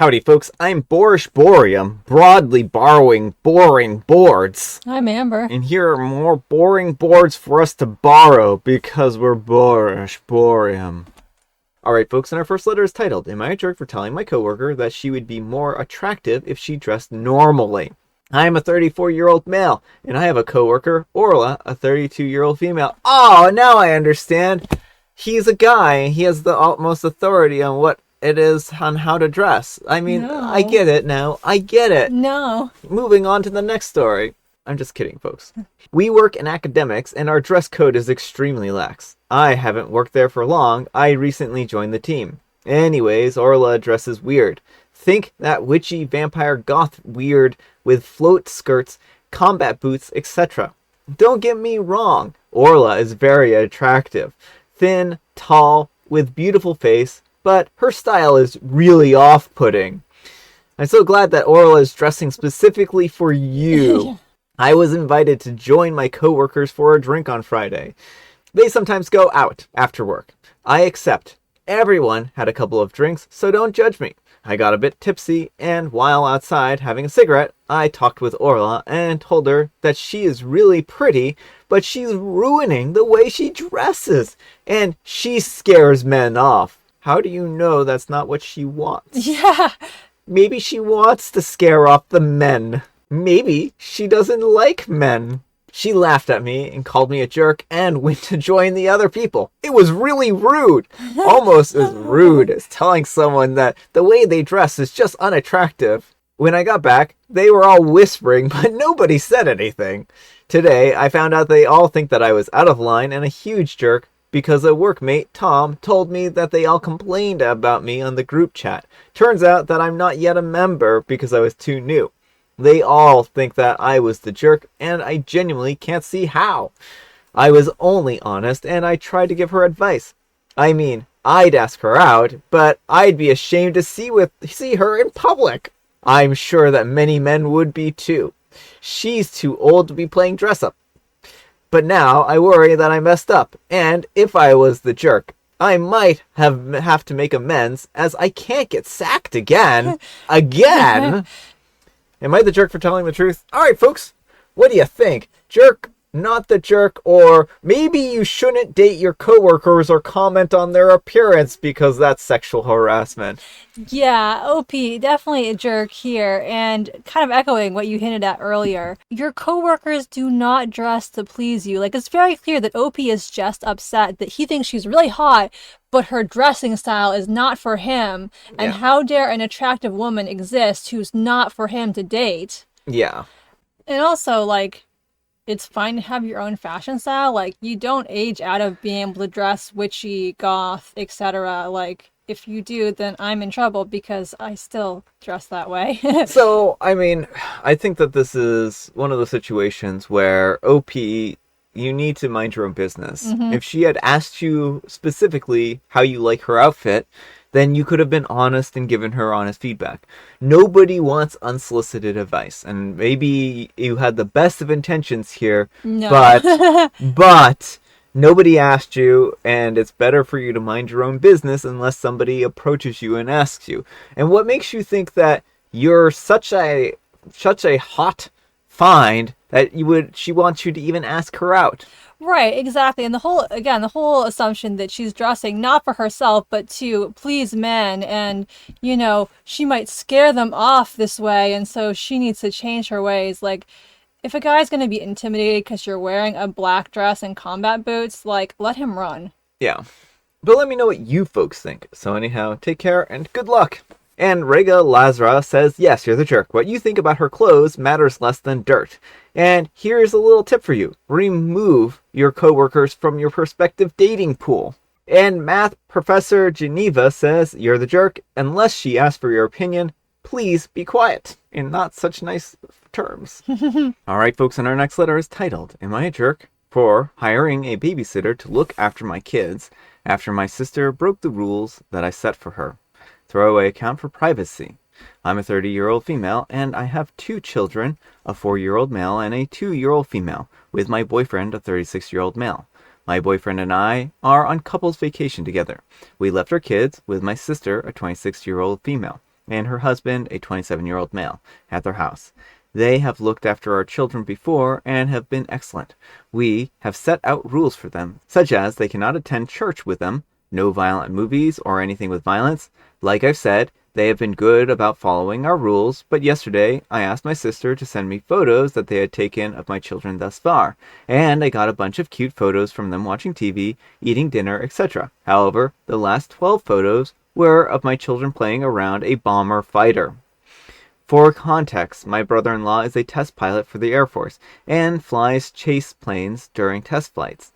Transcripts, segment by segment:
Howdy, folks. I'm Boorish Boreum, broadly borrowing boring boards. I'm Amber. And here are more boring boards for us to borrow because we're Boorish Boreum. Alright, folks, and our first letter is titled, Am I a Jerk for Telling My Coworker that she would be more attractive if she dressed normally? I am a 34-year-old male, and I have a coworker, Orla, a 32-year-old female. Oh, now I understand. He's a guy, and he has the utmost authority on what it is on how to dress. I mean, No. I get it now. I get it. No. Moving on to the next story. I'm just kidding, folks. We work in academics, and our dress code is extremely lax. I haven't worked there for long. I recently joined the team. Anyways, Orla dresses weird. Think that witchy vampire goth weird with float skirts, combat boots, etc. Don't get me wrong. Orla is very attractive. Thin, tall, with beautiful face, but her style is really off-putting. I'm so glad that Orla is dressing specifically for you. I was invited to join my coworkers for a drink on Friday. They sometimes go out after work. I accept. Everyone had a couple of drinks, so don't judge me. I got a bit tipsy, and while outside having a cigarette, I talked with Orla and told her that she is really pretty, but she's ruining the way she dresses, and she scares men off. How do you know that's not what she wants? Yeah. Maybe she wants to scare off the men. Maybe she doesn't like men. She laughed at me and called me a jerk and went to join the other people. It was really rude. Almost as rude as telling someone that the way they dress is just unattractive. When I got back, they were all whispering, but nobody said anything. Today, I found out they all think that I was out of line and a huge jerk because a workmate, Tom, told me that they all complained about me on the group chat. Turns out that I'm not yet a member because I was too new. They all think that I was the jerk, and I genuinely can't see how. I was only honest, and I tried to give her advice. I mean, I'd ask her out, but I'd be ashamed to see her in public. I'm sure that many men would be too. She's too old to be playing dress-up. But now I worry that I messed up, and if I was the jerk, I might have to make amends, as I can't get sacked again. Again! Am I the jerk for telling the truth? Alright, folks, what do you think? Jerk, not the jerk, or maybe you shouldn't date your coworkers or comment on their appearance because that's sexual harassment. Yeah, OP, definitely a jerk here, and kind of echoing what you hinted at earlier. Your coworkers do not dress to please you. Like, it's very clear that OP is just upset that he thinks she's really hot, but her dressing style is not for him. And how dare an attractive woman exist who's not for him to date? Yeah. And also, like, it's fine to have your own fashion style. Like, you don't age out of being able to dress witchy, goth, etc. Like, if you do, then I'm in trouble because I still dress that way. So, I mean, I think that this is one of the situations where OP, you need to mind your own business. Mm-hmm. If she had asked you specifically how you like her outfit, then you could have been honest and given her honest feedback. Nobody wants unsolicited advice, and maybe you had the best of intentions here, but nobody asked you, and it's better for you to mind your own business unless somebody approaches you and asks you. And what makes you think that you're such a hot find that she wants you to even ask her out? Right, exactly. And the whole assumption that she's dressing not for herself, but to please men, and, you know, she might scare them off this way, and so she needs to change her ways. Like, if a guy's going to be intimidated because you're wearing a black dress and combat boots, like, let him run. Yeah. But let me know what you folks think. So anyhow, take care and good luck. And Rega Lazara says, yes, you're the jerk. What you think about her clothes matters less than dirt. And here's a little tip for you. Remove your coworkers from your prospective dating pool. And math professor Geneva says, you're the jerk. Unless she asks for your opinion, please be quiet. In not such nice terms. Alright, folks, and our next letter is titled, Am I a Jerk for hiring a babysitter to look after my kids after my sister broke the rules that I set for her? Throwaway account for privacy. I'm a 30-year-old female, and I have 2 children, a 4-year-old male and a 2-year-old female, with my boyfriend, a 36-year-old male. My boyfriend and I are on couples vacation together. We left our kids with my sister, a 26-year-old female. and her husband, a 27-year-old male, at their house. They have looked after our children before and have been excellent. We have set out rules for them, such as they cannot attend church with them, no violent movies or anything with violence. Like I've said, they have been good about following our rules, but yesterday I asked my sister to send me photos that they had taken of my children thus far, and I got a bunch of cute photos from them watching TV, eating dinner, etc. However, the last 12 photos were of my children playing around a bomber fighter. For context, my brother-in-law is a test pilot for the Air Force and flies chase planes during test flights.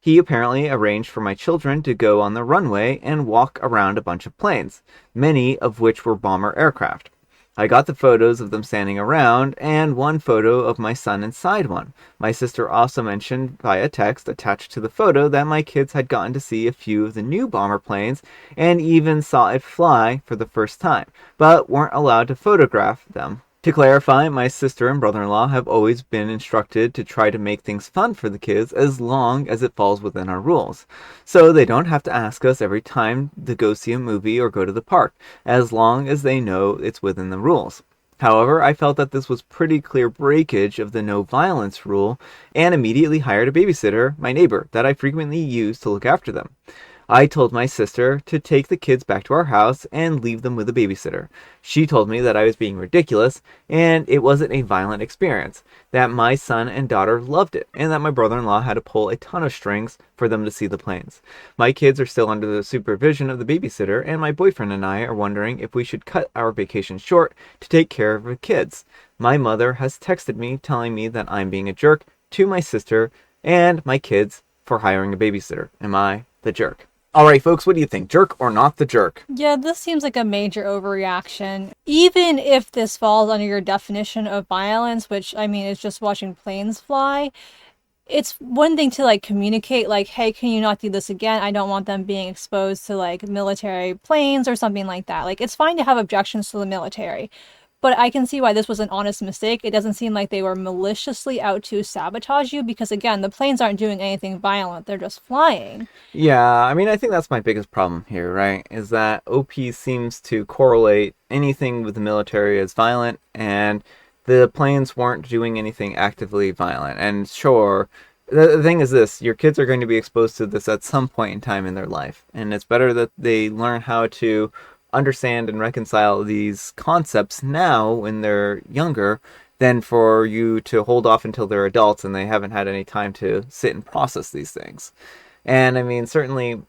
He apparently arranged for my children to go on the runway and walk around a bunch of planes, many of which were bomber aircraft. I got the photos of them standing around and one photo of my son inside one. My sister also mentioned via text attached to the photo that my kids had gotten to see a few of the new bomber planes and even saw it fly for the first time, but weren't allowed to photograph them. To clarify, my sister and brother-in-law have always been instructed to try to make things fun for the kids as long as it falls within our rules. So they don't have to ask us every time to go see a movie or go to the park, as long as they know it's within the rules. However, I felt that this was pretty clear breakage of the no violence rule and immediately hired a babysitter, my neighbor, that I frequently use to look after them. I told my sister to take the kids back to our house and leave them with a babysitter. She told me that I was being ridiculous and it wasn't a violent experience, that my son and daughter loved it, and that my brother-in-law had to pull a ton of strings for them to see the planes. My kids are still under the supervision of the babysitter, and my boyfriend and I are wondering if we should cut our vacation short to take care of the kids. My mother has texted me telling me that I'm being a jerk to my sister and my kids for hiring a babysitter. Am I the jerk? Alright folks, what do you think? Jerk or not the jerk? Yeah, this seems like a major overreaction. Even if this falls under your definition of violence, which, I mean, is just watching planes fly, it's one thing to, communicate, hey, can you not do this again? I don't want them being exposed to, military planes or something like that. It's fine to have objections to the military. But I can see why this was an honest mistake. It doesn't seem like they were maliciously out to sabotage you because, again, the planes aren't doing anything violent. They're just flying. Yeah, I mean, I think that's my biggest problem here, right? Is that OP seems to correlate anything with the military as violent, and the planes weren't doing anything actively violent. And sure, the thing is this, your kids are going to be exposed to this at some point in time in their life. And it's better that they learn how to understand and reconcile these concepts now when they're younger than for you to hold off until they're adults and they haven't had any time to sit and process these things. And I mean, certainly,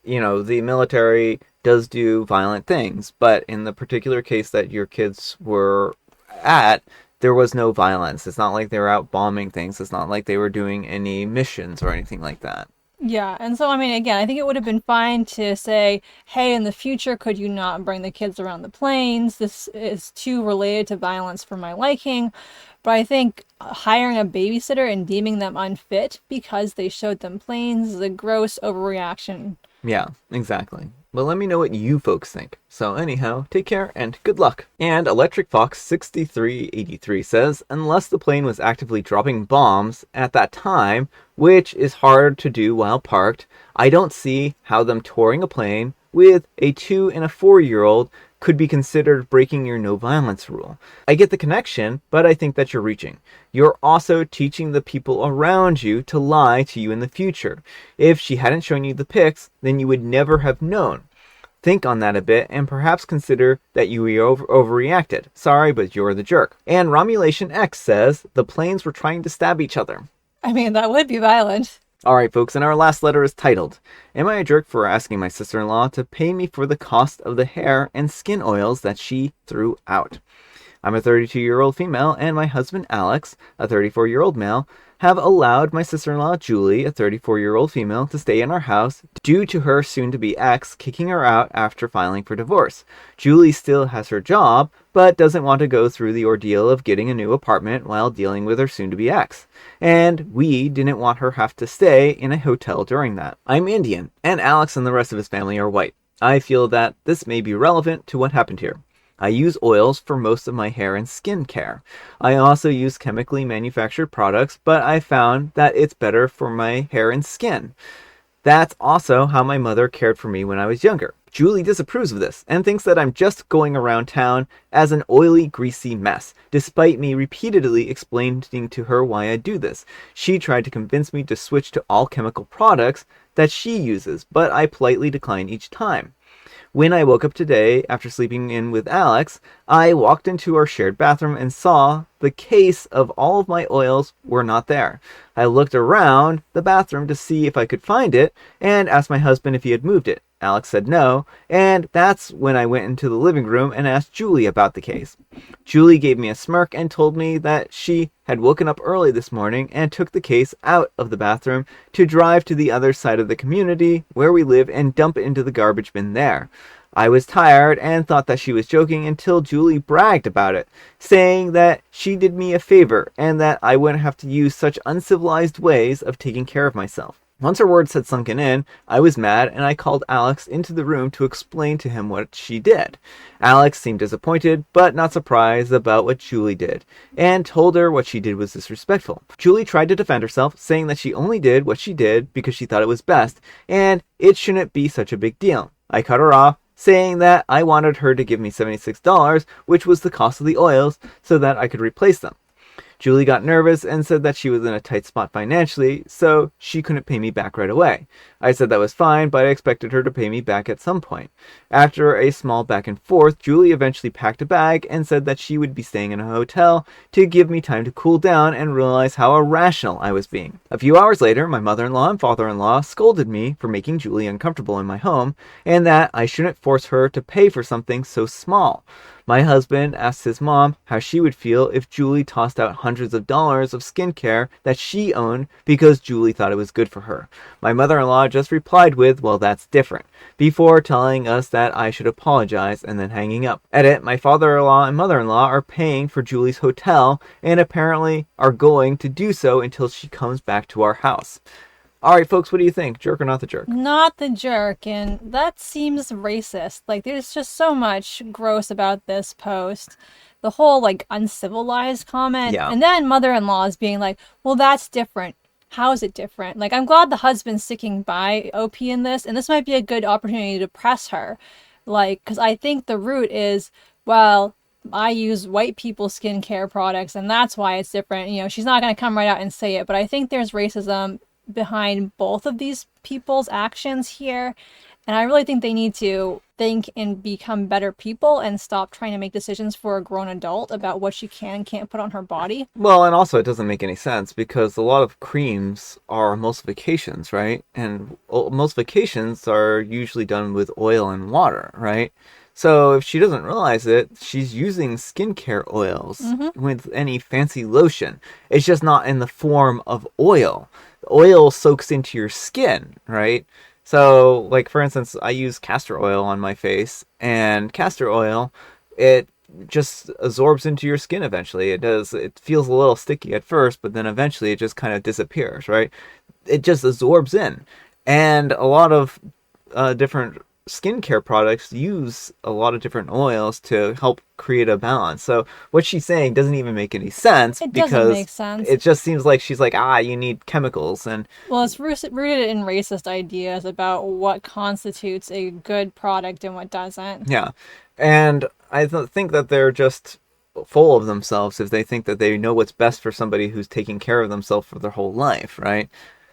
the military does do violent things, but in the particular case that your kids were at, there was no violence. It's not like they were out bombing things. It's not like they were doing any missions or anything like that. Yeah, and so, I mean, again, I think it would have been fine to say, hey, in the future, could you not bring the kids around the planes? This is too related to violence for my liking. But I think hiring a babysitter and deeming them unfit because they showed them planes is a gross overreaction. Yeah, exactly. But let me know what you folks think. So anyhow, take care and good luck. And Electric Fox 6383 says, unless the plane was actively dropping bombs at that time, which is hard to do while parked, I don't see how them touring a plane with a 2 and a 4-year-old could be considered breaking your no violence rule. I get the connection, but I think that you're reaching. You're also teaching the people around you to lie to you in the future. If she hadn't shown you the pics, then you would never have known. Think on that a bit and perhaps consider that you overreacted. Sorry, but you're the jerk. And Romulation X says the planes were trying to stab each other. I mean, that would be violent. Alright folks, and our last letter is titled, Am I a jerk for asking my sister-in-law to pay me for the cost of the hair and skin oils that she threw out? I'm a 32-year-old female, and my husband Alex, a 34-year-old male, have allowed my sister-in-law Julie, a 34-year-old female, to stay in our house due to her soon-to-be ex kicking her out after filing for divorce. Julie still has her job, but doesn't want to go through the ordeal of getting a new apartment while dealing with her soon-to-be ex. And we didn't want her have to stay in a hotel during that. I'm Indian, and Alex and the rest of his family are white. I feel that this may be relevant to what happened here. I use oils for most of my hair and skin care. I also use chemically manufactured products, but I found that it's better for my hair and skin. That's also how my mother cared for me when I was younger. Julie disapproves of this and thinks that I'm just going around town as an oily, greasy mess, despite me repeatedly explaining to her why I do this. She tried to convince me to switch to all chemical products that she uses, but I politely decline each time. When I woke up today, after sleeping in with Alex, I walked into our shared bathroom and saw the case of all of my oils were not there. I looked around the bathroom to see if I could find it and asked my husband if he had moved it. Alex said no, and that's when I went into the living room and asked Julie about the case. Julie gave me a smirk and told me that she had woken up early this morning and took the case out of the bathroom to drive to the other side of the community where we live and dump it into the garbage bin there. I was tired and thought that she was joking until Julie bragged about it, saying that she did me a favor and that I wouldn't have to use such uncivilized ways of taking care of myself. Once her words had sunken in, I was mad and I called Alex into the room to explain to him what she did. Alex seemed disappointed, but not surprised about what Julie did, and told her what she did was disrespectful. Julie tried to defend herself, saying that she only did what she did because she thought it was best, and it shouldn't be such a big deal. I cut her off, saying that I wanted her to give me $76, which was the cost of the oils, so that I could replace them. Julie got nervous and said that she was in a tight spot financially, so she couldn't pay me back right away. I said that was fine, but I expected her to pay me back at some point. After a small back and forth, Julie eventually packed a bag and said that she would be staying in a hotel to give me time to cool down and realize how irrational I was being. A few hours later, my mother-in-law and father-in-law scolded me for making Julie uncomfortable in my home and that I shouldn't force her to pay for something so small. My husband asked his mom how she would feel if Julie tossed out hundreds of dollars of skincare that she owned because Julie thought it was good for her. My mother-in-law just replied with, "Well, that's different," before telling us that I should apologize and then hanging up. Edit, my father-in-law and mother-in-law are paying for Julie's hotel and apparently are going to do so until she comes back to our house. All right, folks, what do you think? Jerk or not the jerk? Not the jerk, and that seems racist. Like, there's just so much gross about this post. The whole, like, uncivilized comment. Yeah. And then mother-in-law is being like, well, that's different. How is it different? Like, I'm glad the husband's sticking by OP in this, and this might be a good opportunity to press her. Like, because I think the root is, well, I use white people skincare products, and that's why it's different. You know, she's not going to come right out and say it, but I think there's racism behind both of these people's actions here, and I really think they need to think and become better people and stop trying to make decisions for a grown adult about what she can and can't put on her body. Well, and also it doesn't make any sense because a lot of creams are emulsifications, right? And emulsifications are usually done with oil and water, right? So if she doesn't realize it, she's using skincare oils with any fancy lotion. It's just not in the form of oil. The oil soaks into your skin, right? So, like, for instance, I use castor oil on my face, and castor oil, it just absorbs into your skin eventually. It feels a little sticky at first, but then eventually it just kind of disappears, right? It just absorbs in. And a lot of different skincare products use a lot of different oils to help create a balance. So what she's saying doesn't even make any sense. It doesn't make sense. It just seems like she's like, you need chemicals. And well, it's rooted in racist ideas about what constitutes a good product and what doesn't. Yeah. And I think that they're just full of themselves if they think that they know what's best for somebody who's taking care of themselves for their whole life, right?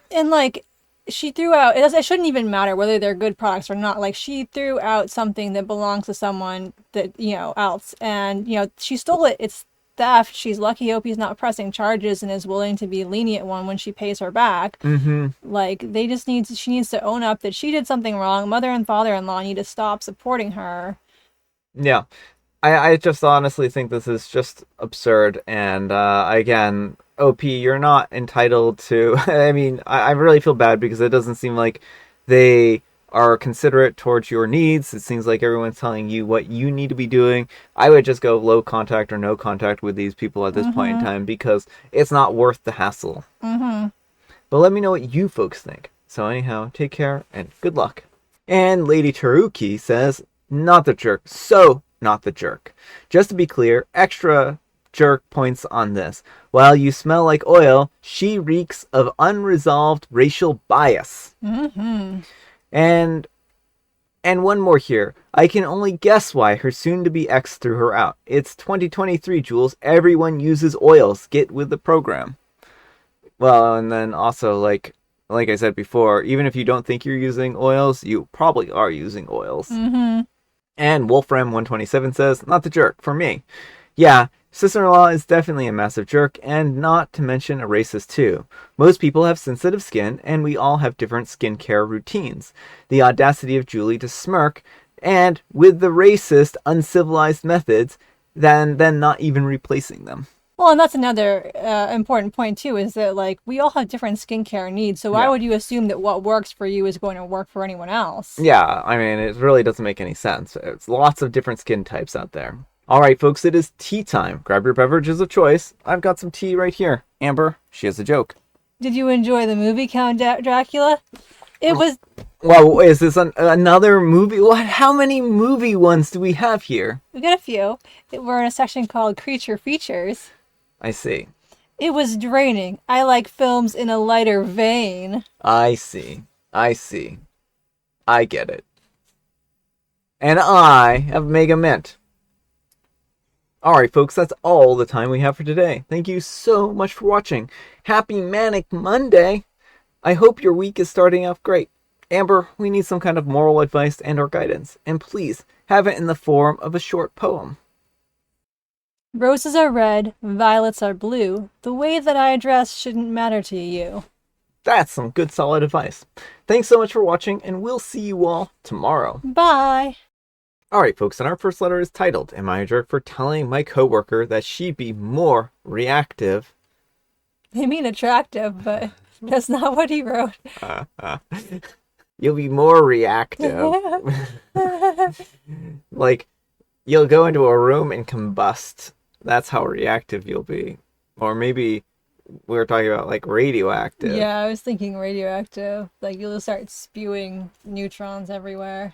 And like, she threw out, it shouldn't even matter whether they're good products or not. Like, she threw out something that belongs to someone that, else. And, she stole it. It's theft. She's lucky Opie's not pressing charges and is willing to be a lenient one when she pays her back. Mm-hmm. Like, she needs to own up that she did something wrong. Mother and father-in-law need to stop supporting her. Yeah. I just honestly think this is just absurd. And, again, OP, you're not entitled to... I mean, I really feel bad because it doesn't seem like they are considerate towards your needs. It seems like everyone's telling you what you need to be doing. I would just go low contact or no contact with these people at this point in time because it's not worth the hassle. Mm-hmm. But let me know what you folks think. So anyhow, take care and good luck. And Lady Taruki says, not the jerk. So not the jerk. Just to be clear, extra jerk points on this. While you smell like oil, she reeks of unresolved racial bias. Mm-hmm. And And one more here. I can only guess why her soon-to-be ex threw her out. It's 2023, Jules. Everyone uses oils. Get with the program. Well, and then also, like I said before, even if you don't think you're using oils, you probably are using oils. Mm-hmm. And Wolfram127 says, not the jerk, for me. Yeah, sister-in-law is definitely a massive jerk, and not to mention a racist too. Most people have sensitive skin, and we all have different skincare routines. The audacity of Julie to smirk, and with the racist, uncivilized methods, then not even replacing them. Well, and that's another important point too, is that like we all have different skincare needs. So why would you assume that what works for you is going to work for anyone else? Yeah, I mean, it really doesn't make any sense. There's lots of different skin types out there. All right, folks, it is tea time. Grab your beverages of choice. I've got some tea right here. Amber, she has a joke. Did you enjoy the movie Count Dracula? It was... Well, is this another movie? What? How many movie ones do we have here? We got a few. We're in a section called Creature Features. I see. It was draining. I like films in a lighter vein. I see. I get it. And I have Mega Mint. Alright, folks, that's all the time we have for today. Thank you so much for watching. Happy Manic Monday! I hope your week is starting off great. Amber, we need some kind of moral advice and or guidance. And please, have it in the form of a short poem. Roses are red, violets are blue. The way that I dress shouldn't matter to you. That's some good solid advice. Thanks so much for watching, and we'll see you all tomorrow. Bye! Alright folks, and our first letter is titled, Am I a Jerk for Telling My Coworker That She Be More Reactive? I mean attractive, but that's not what he wrote. You'll be more reactive. Like, you'll go into a room and combust. That's how reactive you'll be. Or maybe we were talking about, like, radioactive. Yeah, I was thinking radioactive. Like, you'll start spewing neutrons everywhere.